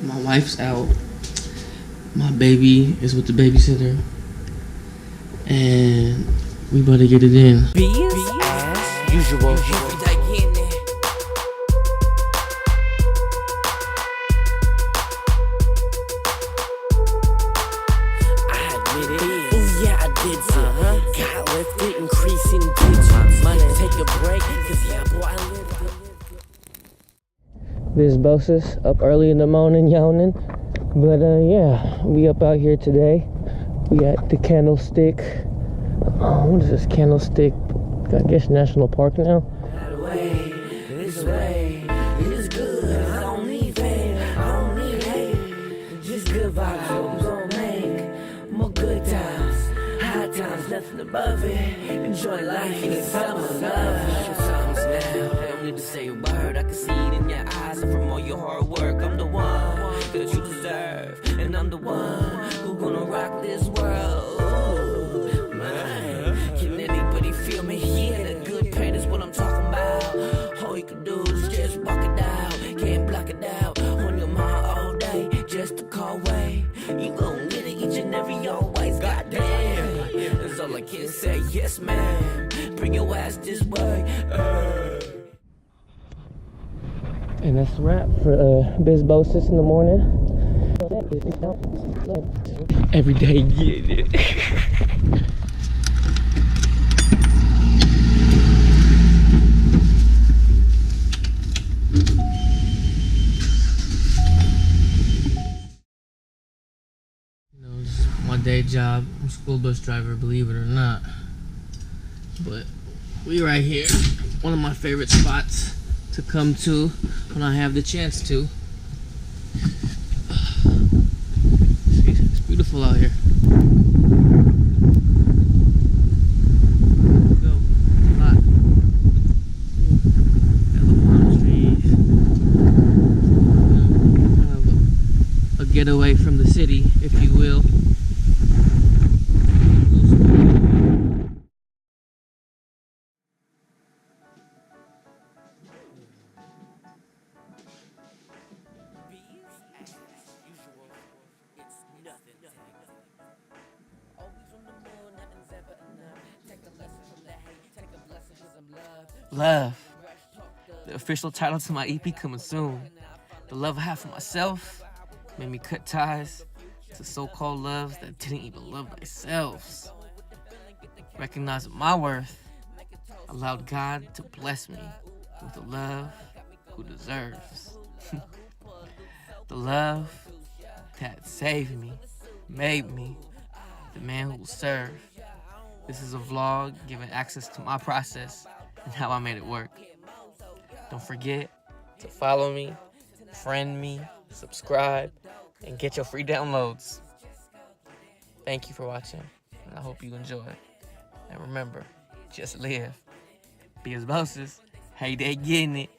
My wife's out. My baby is with the babysitter. And we better get it in. Biz as usual. Got lifted, increasing digits. Money, take a break, cause yeah, boy, I lived it. Biz Boses up early in the morning yawning. But yeah, we up out here today. We at the Candlestick. What is this Candlestick? I guess National Park now. That way, this way, it's good. I don't need fame, I don't need hate. Just good vibes, we gon' make more good times. High times, nothing above it. Enjoy life, it's summer love. Your songs now, I don't need to say a word. I can see it in your eyes, and from all your hard work, I'm the one that you deserve, and I'm the one who gonna rock this world. Ooh, man, can anybody feel me? Yeah, that good pain is what I'm talking about. All you can do is just walk it out, can't block it out. On your mind all day, just a call away. You gon' get it each and every always. Goddamn, that's all I can say. Yes, man, bring your ass this way. And that's a wrap for Biz Boses in the morning. Every day, get it. This is my day job. I'm a school bus driver, believe it or not. But we right here, one of my favorite spots to come to when I have the chance to. It's beautiful out here. Let's go. A lot. Got the palm trees. Kind of a getaway from the city, if you will. Love, the official title to my EP coming soon. The love I have for myself made me cut ties to so-called loves that didn't even love themselves. Recognizing my worth allowed God to bless me with the love who deserves. The love that saved me, made me the man who will serve. This is a vlog giving access to my process and how I made it work. Don't forget to follow me, friend me, subscribe, and get your free downloads. Thank you for watching, and I hope you enjoy. And remember, just live. Biz Boses, hey, they getting it.